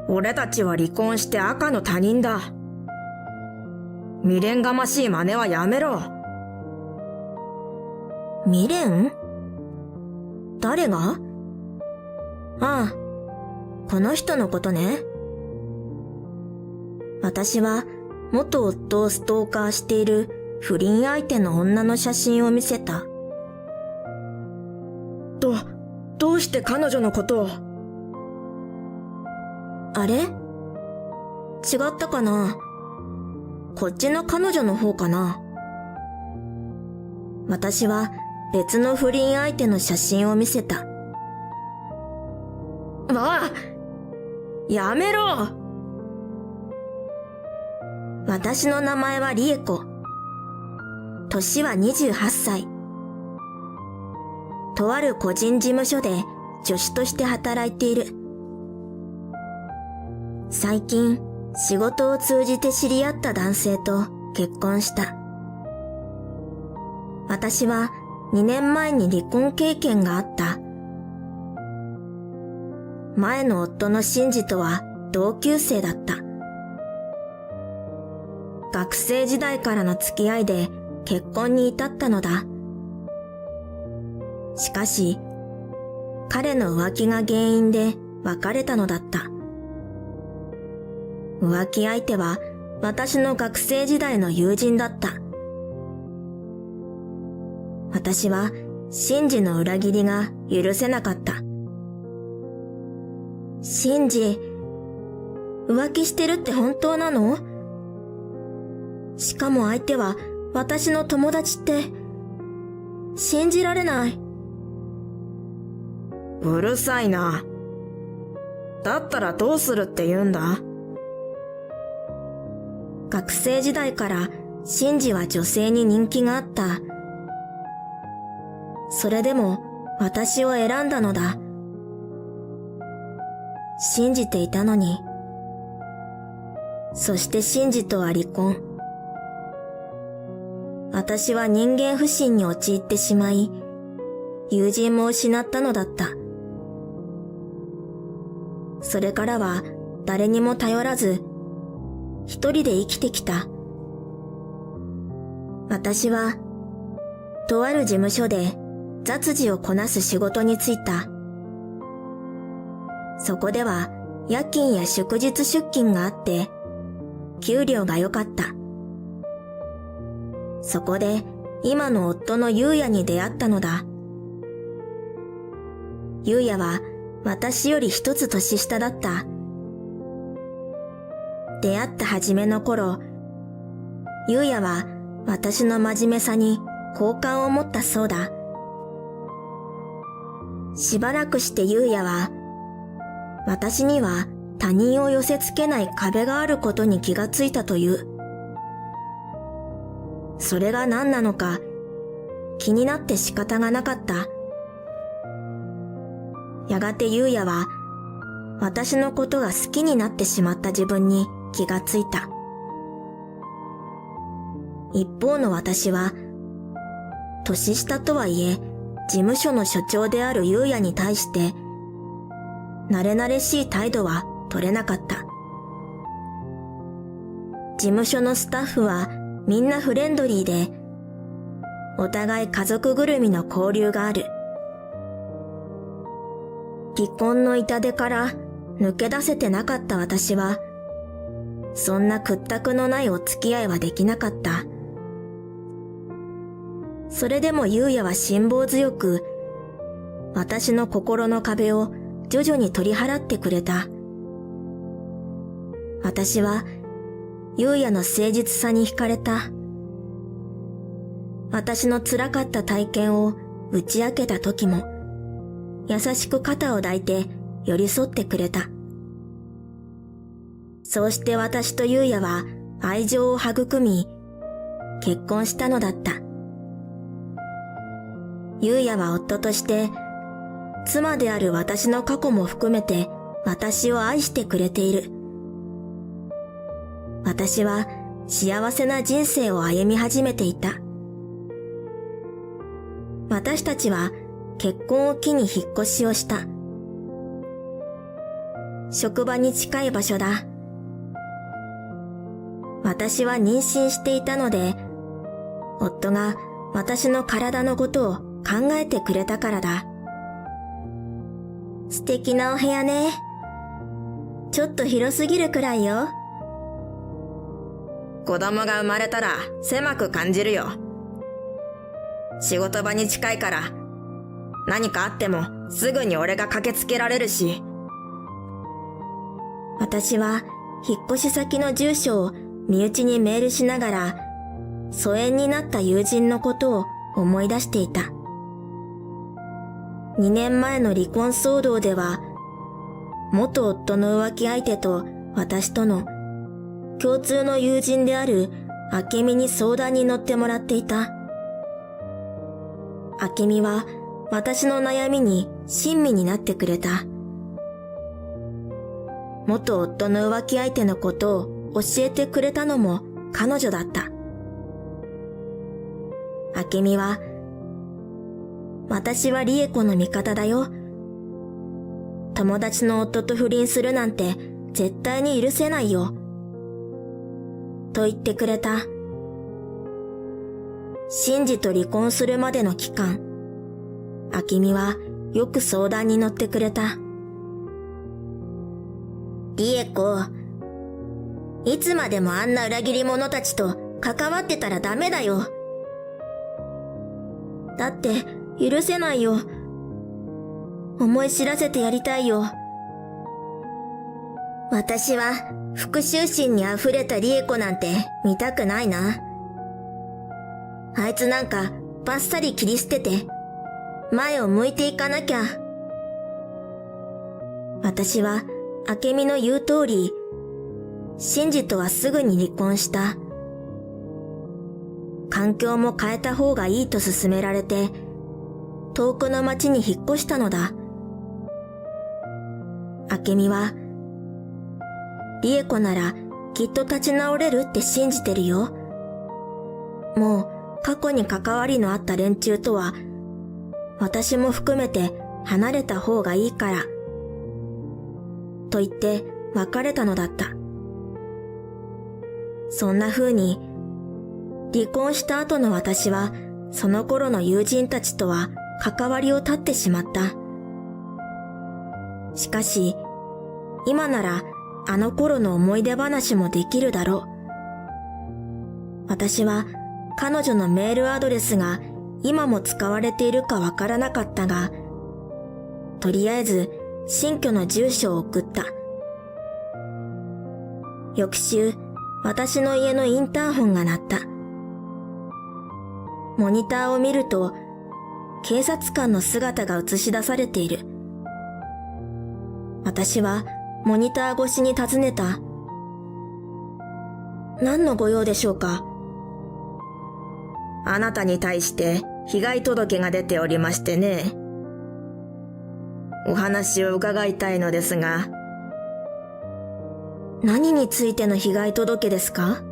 俺たちは離婚して赤の他人だ。未練がましい真似はやめろ。未練？誰が？ああ、この人のことね。私は元夫をストーカーしている不倫相手の女の写真を見せた。どうして彼女のことを？あれ？違ったかな？こっちの彼女の方かな？私は別の不倫相手の写真を見せた。わあ！やめろ！私の名前はリエコ。年は28歳。とある個人事務所で助手として働いている。最近、仕事を通じて知り合った男性と結婚した。私は2年前に離婚経験があった。前の夫のシンジとは同級生だった。学生時代からの付き合いで結婚に至ったのだ。しかし、彼の浮気が原因で別れたのだった。浮気相手は私の学生時代の友人だった。私はシンジの裏切りが許せなかった。シンジ、浮気してるって本当なの？しかも相手は私の友達って、信じられない。うるさいな。だったらどうするって言うんだ？学生時代からシンジは女性に人気があった。それでも私を選んだのだ。信じていたのに。そしてシンジとは離婚。私は人間不信に陥ってしまい、友人も失ったのだった。それからは誰にも頼らず、一人で生きてきた。私は、とある事務所で雑事をこなす仕事に就いた。そこでは夜勤や祝日出勤があって、給料が良かった。そこで今の夫の優也に出会ったのだ。優也は私より一つ年下だった。出会った初めの頃、優也は私の真面目さに好感を持ったそうだ。しばらくして優也は、私には他人を寄せ付けない壁があることに気がついたという。それが何なのか気になって仕方がなかった。やがて優也は私のことが好きになってしまった自分に気がついた。一方の私は年下とはいえ事務所の所長である優也に対して慣れ慣れしい態度は取れなかった。事務所のスタッフはみんなフレンドリーで、お互い家族ぐるみの交流がある。離婚の痛手から抜け出せてなかった私は、そんな屈託のないお付き合いはできなかった。それでも優也は辛抱強く、私の心の壁を徐々に取り払ってくれた。私は優也の誠実さに惹かれた。私の辛かった体験を打ち明けた時も、優しく肩を抱いて寄り添ってくれた。そうして私と優也は愛情を育み、結婚したのだった。優也は夫として、妻である私の過去も含めて私を愛してくれている。私は幸せな人生を歩み始めていた。私たちは結婚を機に引っ越しをした。職場に近い場所だ。私は妊娠していたので、夫が私の体のことを考えてくれたからだ。素敵なお部屋ね。ちょっと広すぎるくらいよ。子供が生まれたら狭く感じるよ。仕事場に近いから、何かあってもすぐに俺が駆けつけられるし。私は引っ越し先の住所を身内にメールしながら、疎遠になった友人のことを思い出していた。2年前の離婚騒動では、元夫の浮気相手と私との共通の友人である明美に相談に乗ってもらっていた。明美は私の悩みに親身になってくれた。元夫の浮気相手のことを教えてくれたのも彼女だった。明美は、私は理恵子の味方だよ。友達の夫と不倫するなんて絶対に許せないよ。と言ってくれた。真治と離婚するまでの期間、明美はよく相談に乗ってくれた。理恵子、いつまでもあんな裏切り者たちと関わってたらダメだよ。だって許せないよ。思い知らせてやりたいよ。私は復讐心に溢れた理恵子なんて見たくないな。あいつなんかバッサリ切り捨てて前を向いていかなきゃ。私は明美の言う通り、真治とはすぐに離婚した。環境も変えた方がいいと勧められて、遠くの町に引っ越したのだ。明美は、理恵子ならきっと立ち直れるって信じてるよ。もう過去に関わりのあった連中とは、私も含めて離れた方がいいから。と言って別れたのだった。そんな風に、離婚した後の私は、その頃の友人たちとは関わりを絶ってしまった。しかし、今ならあの頃の思い出話もできるだろう。私は彼女のメールアドレスが今も使われているかわからなかったが、とりあえず新居の住所を送った。翌週、私の家のインターホンが鳴った。モニターを見ると、警察官の姿が映し出されている。私はモニター越しに尋ねた。何のご用でしょうか？あなたに対して被害届が出ておりましてね。お話を伺いたいのですが。何についての被害届ですか？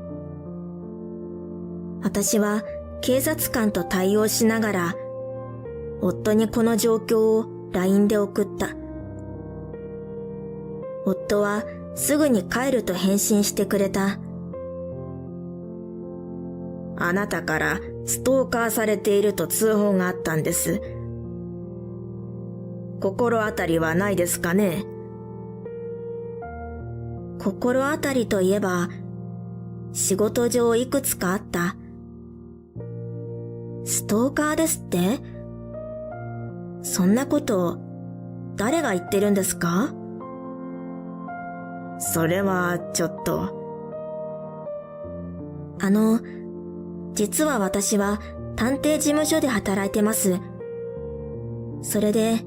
私は警察官と対応しながら、夫にこの状況を LINE で送った。夫はすぐに帰ると返信してくれた。あなたからストーカーされていると通報があったんです。心当たりはないですかね？心当たりといえば、仕事上いくつかあった。ストーカーですって？そんなこと誰が言ってるんですか？それはちょっと。実は私は探偵事務所で働いてます。それで、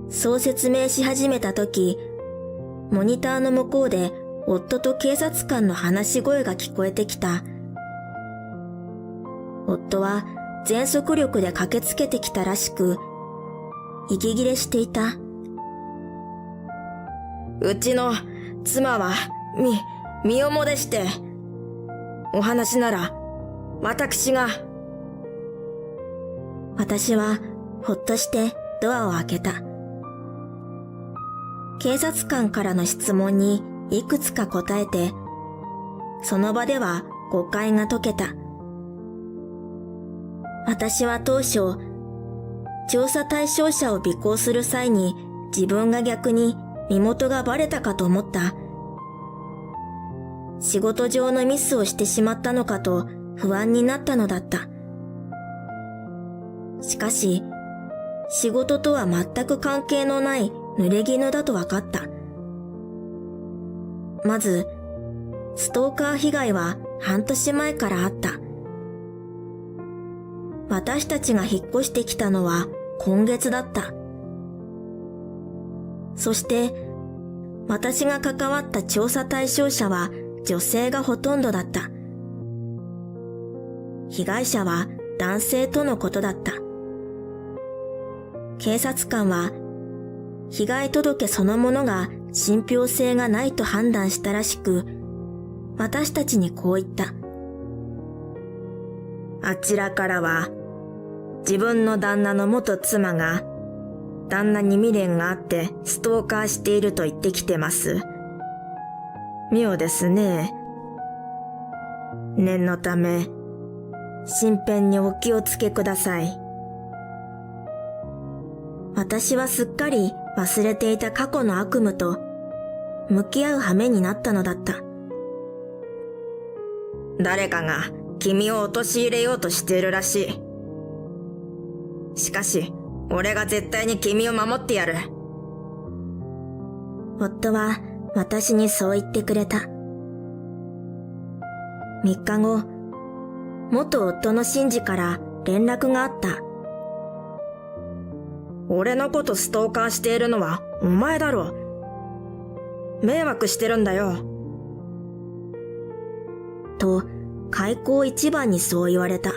そう説明し始めたとき、モニターの向こうで夫と警察官の話し声が聞こえてきた。夫は全速力で駆けつけてきたらしく、息切れしていた。うちの妻は身重でして、お話なら私が。私はほっとしてドアを開けた。警察官からの質問にいくつか答えて、その場では誤解が解けた。私は当初、調査対象者を尾行する際に自分が逆に身元がバレたかと思った。仕事上のミスをしてしまったのかと不安になったのだった。しかし、仕事とは全く関係のない濡れ衣だと分かった。まず、ストーカー被害は半年前からあった。私たちが引っ越してきたのは今月だった。そして、私が関わった調査対象者は女性がほとんどだった。被害者は男性とのことだった。警察官は、被害届そのものが信憑性がないと判断したらしく、私たちにこう言った。あちらからは、自分の旦那の元妻が、旦那に未練があってストーカーしていると言ってきてます。妙ですね。念のため、身辺にお気をつけください。私はすっかり忘れていた過去の悪夢と向き合う羽目になったのだった。誰かが君を陥れようとしているらしい。しかし、俺が絶対に君を守ってやる。夫は私にそう言ってくれた。3日後、元夫のシンジから連絡があった。俺のことストーカーしているのはお前だろ。迷惑してるんだよ。と、開口一番にそう言われた。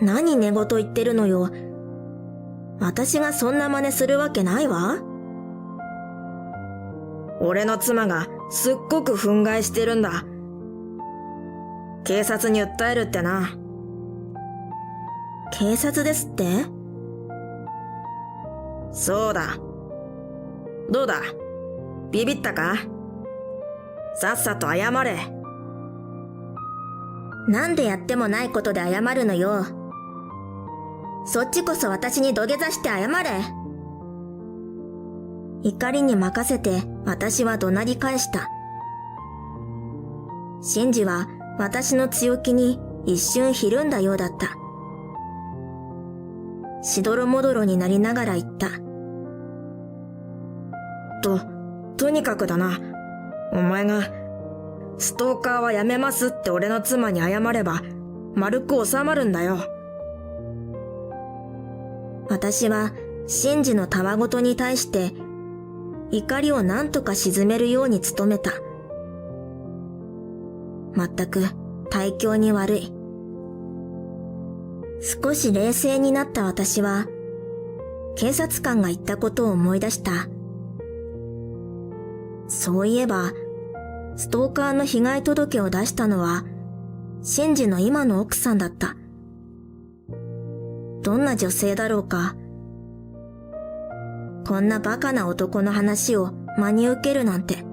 何寝言言ってるのよ。私がそんな真似するわけないわ。俺の妻がすっごく憤慨してるんだ。警察に訴えるってな。警察ですって？そうだ。どうだ？ビビったか？さっさと謝れ。なんでやってもないことで謝るのよ。そっちこそ私に土下座して謝れ。怒りに任せて私は怒鳴り返した。シンジは私の強気に一瞬ひるんだようだった。しどろもどろになりながら言った。とにかくだな。お前が、ストーカーはやめますって俺の妻に謝れば、丸く収まるんだよ。私は、シンジのたわごとに対して、怒りを何とか鎮めるように努めた。まったく、大凶に悪い。少し冷静になった私は、警察官が言ったことを思い出した。そういえば、ストーカーの被害届を出したのは、シンジの今の奥さんだった。どんな女性だろうか。こんなバカな男の話を真に受けるなんて。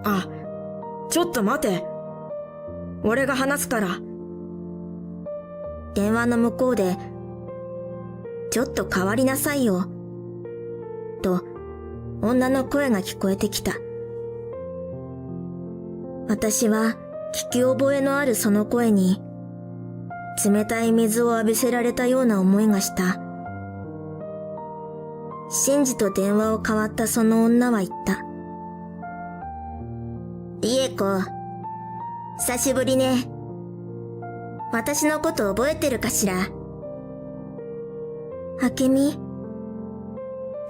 あ、ちょっと待て。俺が話すから。電話の向こうで、ちょっと変わりなさいよ。と、女の声が聞こえてきた。私は聞き覚えのあるその声に、冷たい水を浴びせられたような思いがした。シンジと電話を交わったその女は言った。リエコ、久しぶりね。私のこと覚えてるかしら？あけみ、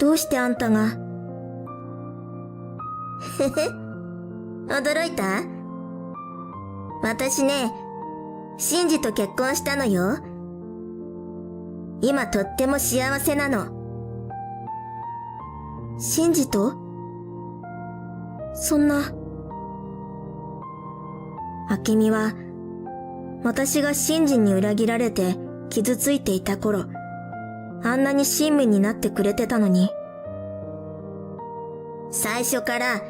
どうしてあんたが？ふふ、驚いた？私ね、シンジと結婚したのよ。今とっても幸せなの。シンジと？そんな。あけみは、私がシンジに裏切られて傷ついていた頃、あんなに親身になってくれてたのに。最初から、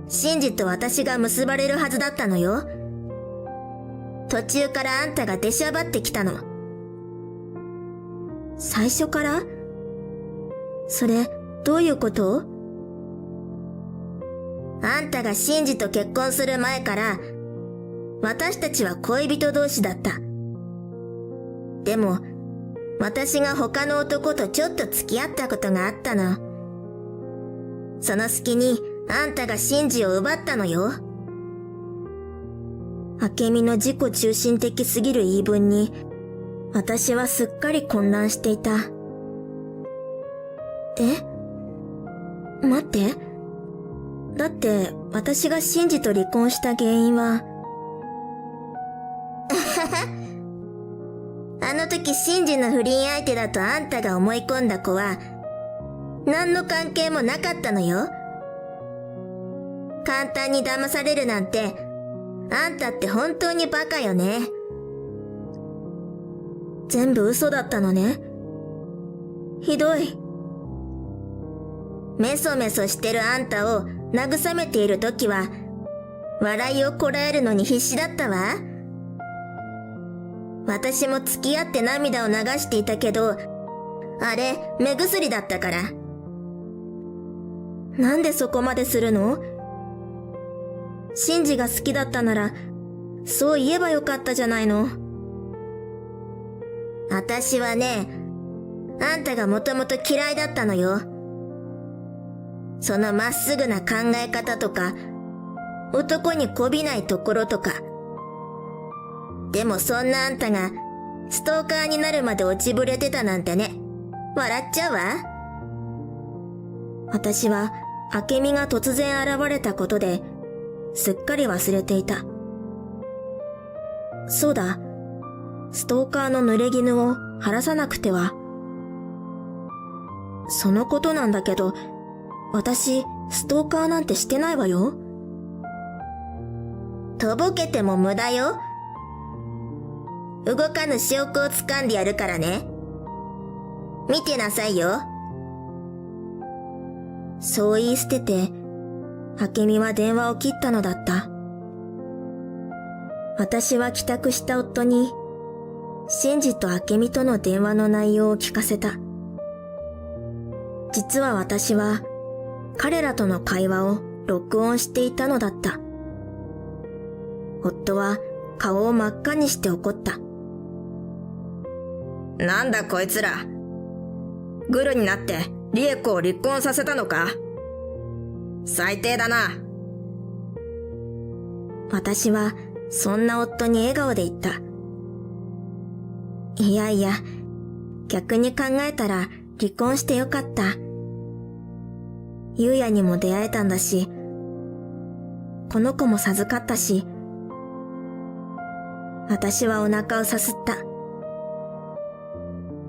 シンジと私が結ばれるはずだったのよ。途中からあんたが出しゃばってきたの。最初から？それ、どういうこと？あんたがシンジと結婚する前から、私たちは恋人同士だった。でも、私が他の男とちょっと付き合ったことがあったの。その隙に、あんたがシンジを奪ったのよ。明美の自己中心的すぎる言い分に、私はすっかり混乱していた。待って。だって、私がシンジと離婚した原因は、あの時シンジの不倫相手だとあんたが思い込んだ子は、何の関係もなかったのよ。簡単に騙されるなんて、あんたって本当にバカよね。全部嘘だったのね。ひどい。メソメソしてるあんたを慰めている時は、笑いをこらえるのに必死だったわ。私も付き合って涙を流していたけど、あれ、目薬だったから。なんでそこまでするの？シンジが好きだったなら、そう言えばよかったじゃないの。私はね、あんたがもともと嫌いだったのよ。そのまっすぐな考え方とか、男にこびないところとか。でもそんなあんたが、ストーカーになるまで落ちぶれてたなんてね、笑っちゃうわ。私は、明美が突然現れたことで、すっかり忘れていた。そうだ、ストーカーの濡れ衣を晴らさなくては。そのことなんだけど、私、ストーカーなんてしてないわよ。とぼけても無駄よ。動かぬ証拠を掴んでやるからね。見てなさいよ。そう言い捨てて、明美は電話を切ったのだった。私は帰宅した夫に、シンジと明美との電話の内容を聞かせた。実は私は、彼らとの会話を録音していたのだった。夫は顔を真っ赤にして怒った。なんだこいつら。グルになってリエ子を離婚させたのか？最低だな。私はそんな夫に笑顔で言った。いやいや、逆に考えたら離婚してよかった。ゆうやにも出会えたんだし、この子も授かったし、私はお腹をさすった。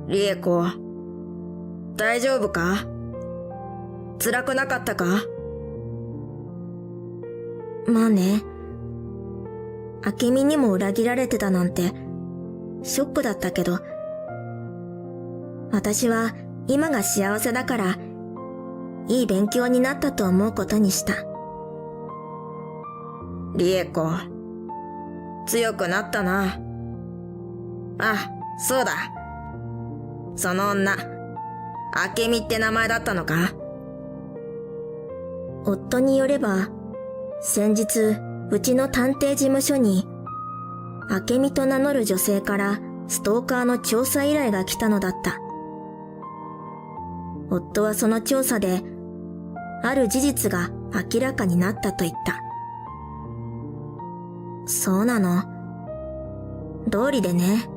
リエ子、大丈夫か？辛くなかったか？まあね。明美にも裏切られてたなんて、ショックだったけど、私は今が幸せだから、いい勉強になったと思うことにした。リエ子、強くなったな。あ、そうだ。その女、明美って名前だったのか？夫によれば、先日、うちの探偵事務所に、明美と名乗る女性からストーカーの調査依頼が来たのだった。夫はその調査で、ある事実が明らかになったと言った。そうなの。道理でね。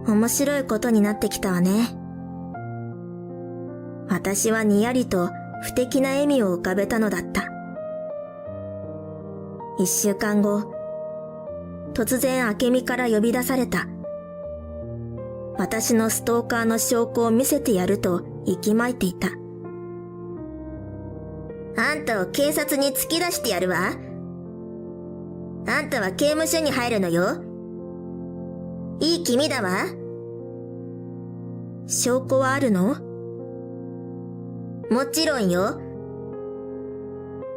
面白いことになってきたわね。私はにやりと不敵な笑みを浮かべたのだった。1週間後、突然明美から呼び出された。私のストーカーの証拠を見せてやると息巻いていた。あんたを警察に突き出してやるわ。あんたは刑務所に入るのよ。いい気味だわ。証拠はあるの？もちろんよ。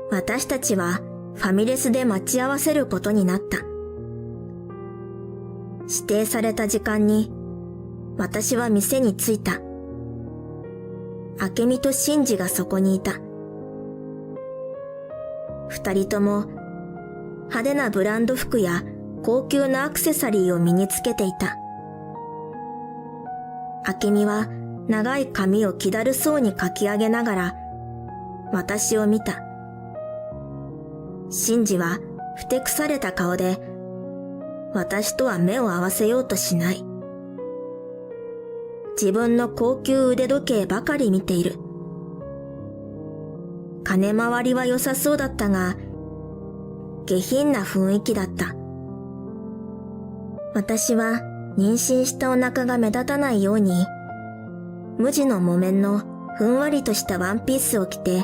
私たちはファミレスで待ち合わせることになった。指定された時間に私は店に着いた。明美と真治がそこにいた。二人とも派手なブランド服や高級なアクセサリーを身につけていた。明美は長い髪を気だるそうにかき上げながら私を見た。真治はふてくされた顔で私とは目を合わせようとしない。自分の高級腕時計ばかり見ている。金回りは良さそうだったが、下品な雰囲気だった。私は妊娠したお腹が目立たないように、無地の木綿のふんわりとしたワンピースを着て、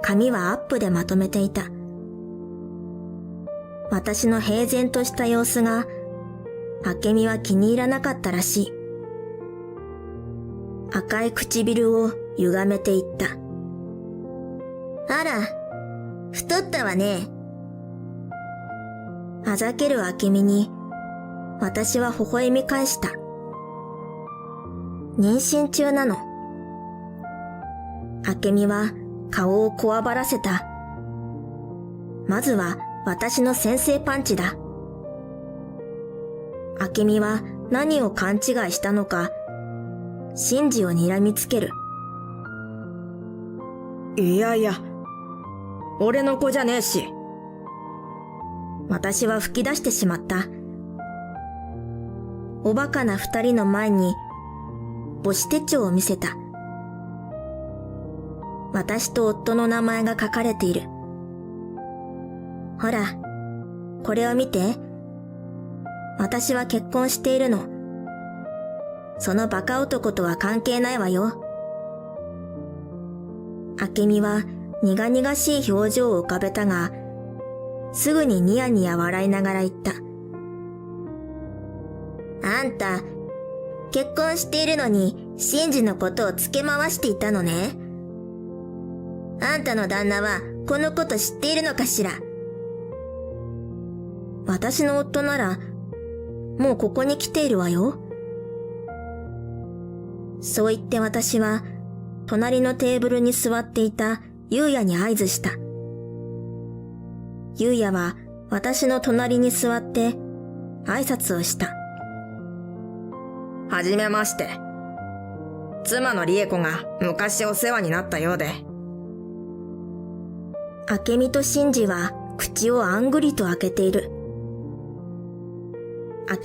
髪はアップでまとめていた。私の平然とした様子が、明美は気に入らなかったらしい。赤い唇を歪めていった。あら、太ったわね。あざける明美に、私は微笑み返した。妊娠中なの。明美は顔をこわばらせた。まずは私の先制パンチだ。明美は何を勘違いしたのか、真治を睨みつける。いやいや、俺の子じゃねえし。私は吹き出してしまった。おバカな二人の前に母子手帳を見せた。私と夫の名前が書かれている。ほら、これを見て。私は結婚しているの。そのバカ男とは関係ないわよ。明美は苦々しい表情を浮かべたが、すぐにニヤニヤ笑いながら言った。あんた、結婚しているのに真治のことをつけ回していたのね。あんたの旦那はこのこと知っているのかしら。私の夫なら、もうここに来ているわよ。そう言って私は、隣のテーブルに座っていた優也に合図した。優也は私の隣に座って挨拶をした。はじめまして。妻の理恵子が昔お世話になったようで。明美と真治は口をあんぐりと開けている。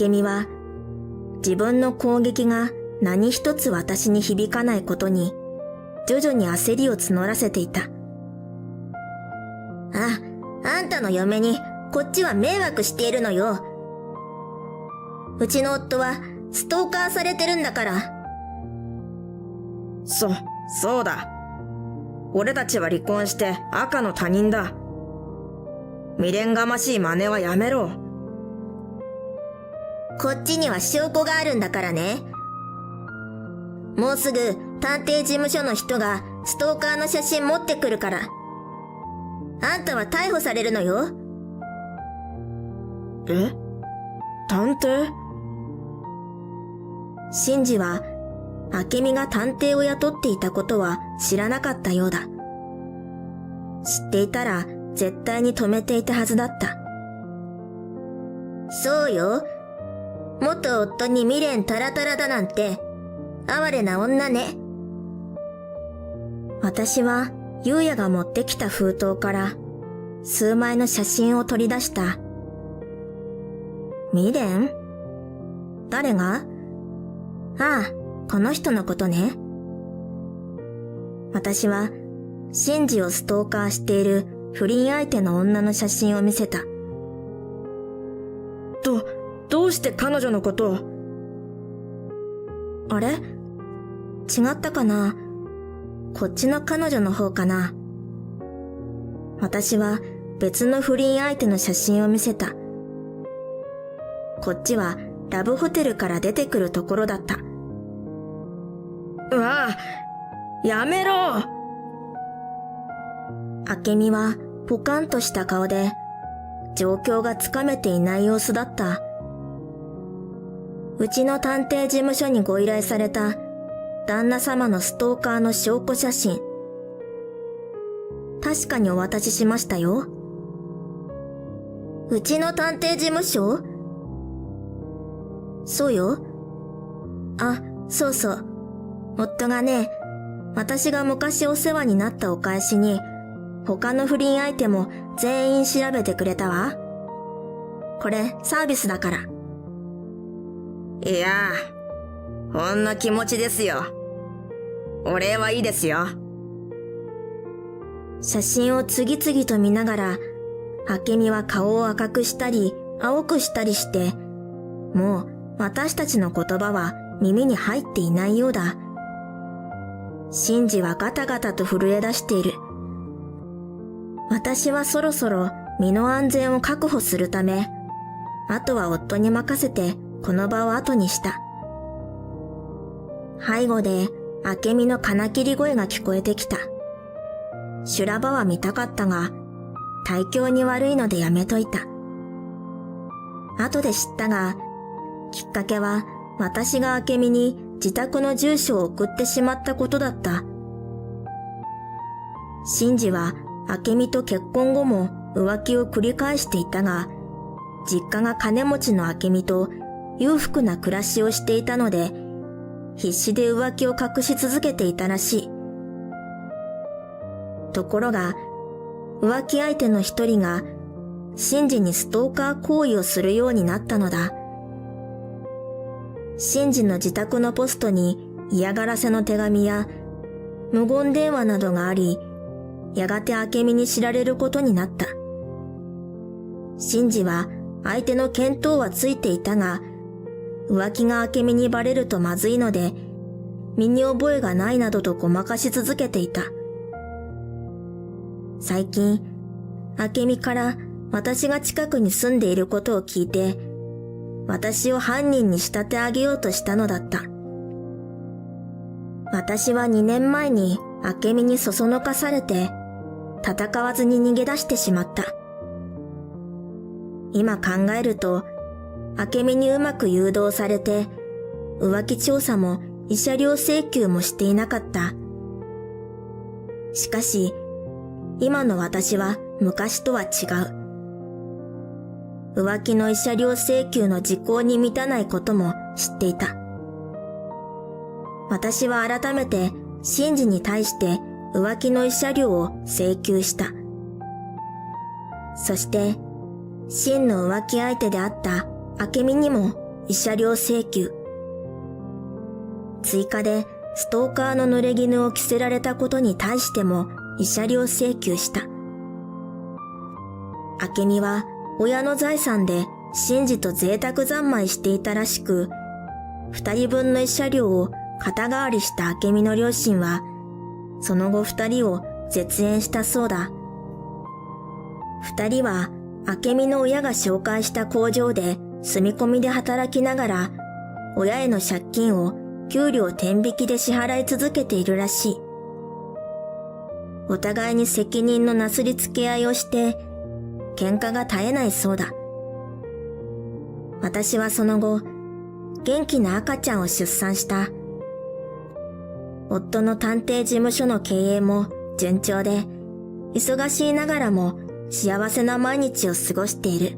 明美は自分の攻撃が何一つ私に響かないことに徐々に焦りを募らせていた。あんたの嫁にこっちは迷惑しているのよ。うちの夫はストーカーされてるんだから。そうだ。俺たちは離婚して赤の他人だ。未練がましい真似はやめろ。こっちには証拠があるんだからね。もうすぐ探偵事務所の人がストーカーの写真持ってくるから。あんたは逮捕されるのよ。え？探偵？真治は明美が探偵を雇っていたことは知らなかったようだ。知っていたら絶対に止めていたはずだった。そうよ。元夫に未練タラタラだなんて哀れな女ね。私は優也が持ってきた封筒から数枚の写真を取り出した。未練？誰が？ああ、この人のことね。私は真治をストーカーしている不倫相手の女の写真を見せた。どうして彼女のことを？あれ？違ったかな？こっちの彼女の方かな？私は別の不倫相手の写真を見せた。こっちはラブホテルから出てくるところだった。わあ、やめろ。明美はポカンとした顔で、状況がつかめていない様子だった。うちの探偵事務所にご依頼された旦那様のストーカーの証拠写真。確かにお渡ししましたよ。うちの探偵事務所？そうよ。あ、そうそう。夫がね、私が昔お世話になったお返しに、他の不倫相手も全員調べてくれたわ。これサービスだから。いやあ、ほんの気持ちですよ。お礼はいいですよ。写真を次々と見ながら、明美は顔を赤くしたり、青くしたりして、もう私たちの言葉は耳に入っていないようだ。シンジはガタガタと震え出している。私はそろそろ身の安全を確保するため、あとは夫に任せてこの場を後にした。背後で明美の金切り声が聞こえてきた。修羅場は見たかったが、体調に悪いのでやめといた。後で知ったが、きっかけは私が明美に自宅の住所を送ってしまったことだった。シンジは明美と結婚後も浮気を繰り返していたが、実家が金持ちの明美と裕福な暮らしをしていたので、必死で浮気を隠し続けていたらしい。ところが、浮気相手の一人が、シンジにストーカー行為をするようになったのだ。シンジの自宅のポストに嫌がらせの手紙や無言電話などがあり、やがて明美に知られることになった。シンジは相手の見当はついていたが、浮気が明美にバレるとまずいので、身に覚えがないなどとごまかし続けていた。最近、明美から私が近くに住んでいることを聞いて、私を犯人に仕立て上げようとしたのだった。私は2年前に明美にそそのかされて、戦わずに逃げ出してしまった。今考えると、明美にうまく誘導されて、浮気調査も慰謝料請求もしていなかった。しかし、今の私は昔とは違う。浮気の慰謝料請求の時効に満たないことも知っていた。私は改めてシンジに対して浮気の慰謝料を請求した。そして、シンの浮気相手であった明美にも慰謝料請求。追加でストーカーの濡れ衣を着せられたことに対しても慰謝料請求した。明美は親の財産でシンジと贅沢三昧していたらしく、2人分の慰謝料を肩代わりした明美の両親は、その後2人を絶縁したそうだ。2人は明美の親が紹介した工場で住み込みで働きながら、親への借金を給料天引きで支払い続けているらしい。お互いに責任のなすりつけ合いをして、喧嘩が絶えないそうだ。私はその後、元気な赤ちゃんを出産した。夫の探偵事務所の経営も順調で、忙しいながらも幸せな毎日を過ごしている。